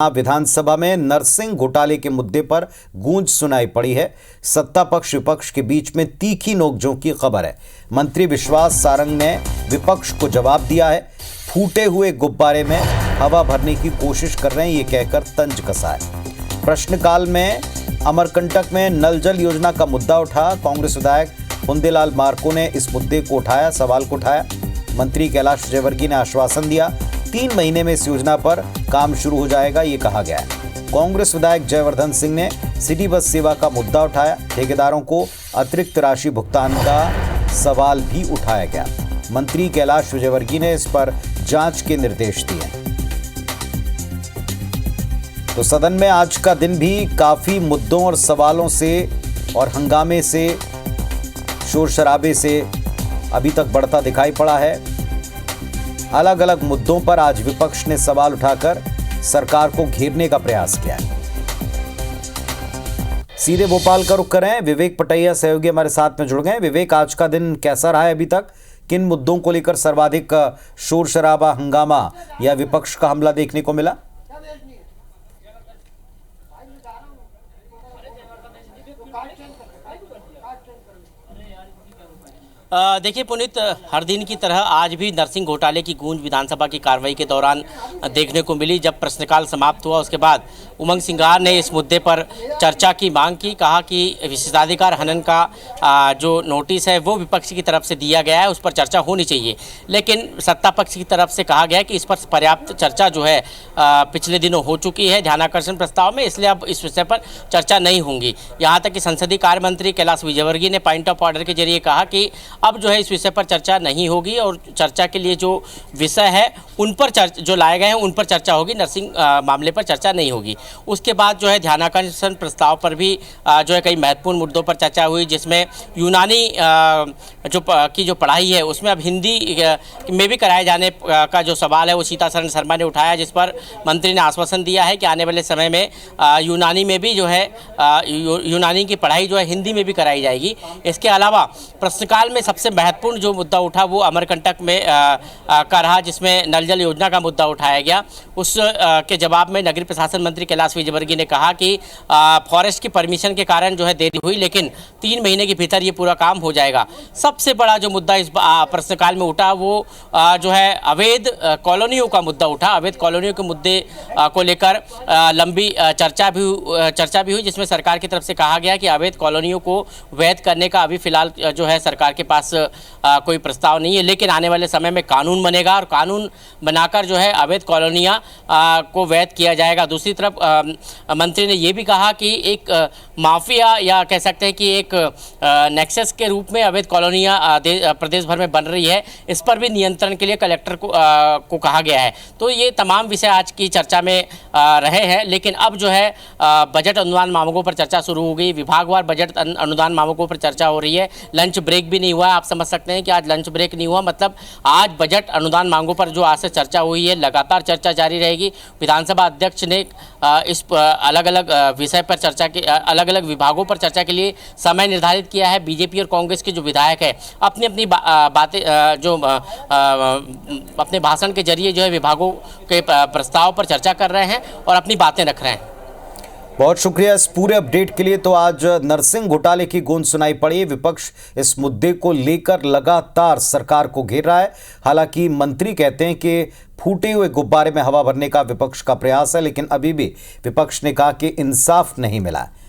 विधानसभा में नरसिंह घोटाले के मुद्दे पर गूंज सुनाई पड़ी है। सत्ता पक्ष विपक्ष के बीच में तीखी नोकझोंक की खबर है। मंत्री विश्वास सारंग ने विपक्ष को जवाब दिया है। फूटे हुए गुब्बारे में हवा भरने की कोशिश कर रहे हैं, ये कहकर तंज कसा है। प्रश्नकाल में अमरकंटक में नल जल योजना का मुद्दा उठा। कांग्रेस विधायक पुंदेलाल मार्को ने इस मुद्दे को उठाया, सवाल को उठाया। मंत्री कैलाश विजयवर्गीय ने आश्वासन दिया 3 महीने में इस योजना पर काम शुरू हो जाएगा, ये कहा गया है। कांग्रेस विधायक जयवर्धन सिंह ने सिटी बस सेवा का मुद्दा उठाया। ठेकेदारों को अतिरिक्त राशि भुगतान का सवाल भी उठाया गया। मंत्री कैलाश विजयवर्गीय ने इस पर जांच के निर्देश दिए। तो सदन में आज का दिन भी काफी मुद्दों और सवालों से और हंगामे से, शोर शराबे से अभी तक बढ़ता दिखाई पड़ा है। अलग अलग मुद्दों पर आज विपक्ष ने सवाल उठाकर सरकार को घेरने का प्रयास किया है। सीधे भोपाल का रुख करें, विवेक पटैया सहयोगी हमारे साथ में जुड़ गए। विवेक, आज का दिन कैसा रहा है अभी तक? किन मुद्दों को लेकर सर्वाधिक शोर शराबा, हंगामा या विपक्ष का हमला देखने को मिला? देखिए पुनीत, हर दिन की तरह आज भी नरसिंह घोटाले की गूंज विधानसभा की कार्रवाई के दौरान देखने को मिली। जब प्रश्नकाल समाप्त हुआ उसके बाद उमंग सिंघार ने इस मुद्दे पर चर्चा की मांग की। कहा कि विशेषाधिकार हनन का जो नोटिस है वो विपक्ष की तरफ से दिया गया है, उस पर चर्चा होनी चाहिए। लेकिन सत्ता पक्ष की तरफ से कहा गया है कि इस पर पर्याप्त चर्चा जो है पिछले दिनों हो चुकी है ध्यानाकर्षण प्रस्ताव में, इसलिए अब इस विषय पर चर्चा नहीं होंगी। यहाँ तक कि संसदीय कार्य मंत्री कैलाश विजयवर्गीय ने पॉइंट ऑफ ऑर्डर के जरिए कहा कि अब जो है इस विषय पर चर्चा नहीं होगी और चर्चा के लिए जो विषय है उन पर जो लाए गए हैं उन पर चर्चा होगी, नरसिंह मामले पर चर्चा नहीं होगी। उसके बाद जो है ध्यानाकर्षण प्रस्ताव पर भी जो है कई महत्वपूर्ण मुद्दों पर चर्चा हुई, जिसमें यूनानी जो पढ़ाई है उसमें अब हिंदी में भी कराए जाने का जो सवाल है वो सीतासरन शर्मा ने उठाया, जिस पर मंत्री ने आश्वासन दिया है कि आने वाले समय में यूनानी में भी जो है यूनानी की पढ़ाई जो है हिंदी में भी कराई जाएगी। इसके अलावा प्रश्नकाल में सबसे महत्वपूर्ण जो मुद्दा उठा वो अमरकंटक में का रहा, जिसमें नल जल योजना का मुद्दा उठाया गया। उस के जवाब में नगरीय प्रशासन मंत्री कैलाश विजयवर्गीय ने कहा कि फॉरेस्ट की परमिशन के कारण जो है देरी हुई, लेकिन 3 महीने के भीतर ये पूरा काम हो जाएगा। सबसे बड़ा जो मुद्दा इस प्रश्नकाल में उठा वो जो है अवैध कॉलोनियों का मुद्दा उठा। अवैध कॉलोनियों के मुद्दे को लेकर लंबी चर्चा भी हुई, जिसमें सरकार की तरफ से कहा गया कि अवैध कॉलोनियों को वैध करने का अभी फिलहाल जो है सरकार के पास कोई प्रस्ताव नहीं है, लेकिन आने वाले समय में कानून बनेगा और कानून बनाकर जो है अवैध कॉलोनियाँ को वैध किया जाएगा। दूसरी तरफ मंत्री ने ये भी कहा कि एक माफिया या कह सकते हैं कि एक नेक्सस के रूप में अवैध कॉलोनियाँ प्रदेश भर में बन रही है, इस पर भी नियंत्रण के लिए कलेक्टर को कहा गया है। तो ये तमाम विषय आज की चर्चा में रहे हैं, लेकिन अब जो है बजट अनुदान मांगों पर चर्चा शुरू हो गई। विभागवार बजट अनुदान मांगों पर चर्चा हो रही है। लंच ब्रेक भी नहीं हुआ है। आप समझ सकते हैं कि आज लंच ब्रेक नहीं हुआ, मतलब आज बजट अनुदान मांगों पर जो आज से चर्चा हुई है लगातार चर्चा जारी रहेगी। विधानसभा अध्यक्ष ने इस अलग अलग विषय पर चर्चा के अलग अलग विभागों पर चर्चा के लिए समय निर्धारित किया है। बीजेपी और कांग्रेस के जो विधायक है अपनी अपनी बातें जो अपने भाषण के जरिए जो है विभागों के प्रस्ताव पर चर्चा कर रहे हैं और अपनी बातें रख रहे हैं। बहुत शुक्रिया इस पूरे अपडेट के लिए। तो आज नरसिंह घोटाले की गूंज सुनाई पड़ी। विपक्ष इस मुद्दे को लेकर लगातार सरकार को घेर रहा है। हालांकि मंत्री कहते हैं कि फूटे हुए गुब्बारे में हवा भरने का विपक्ष का प्रयास है, लेकिन अभी भी विपक्ष ने कहा कि इंसाफ नहीं मिला है।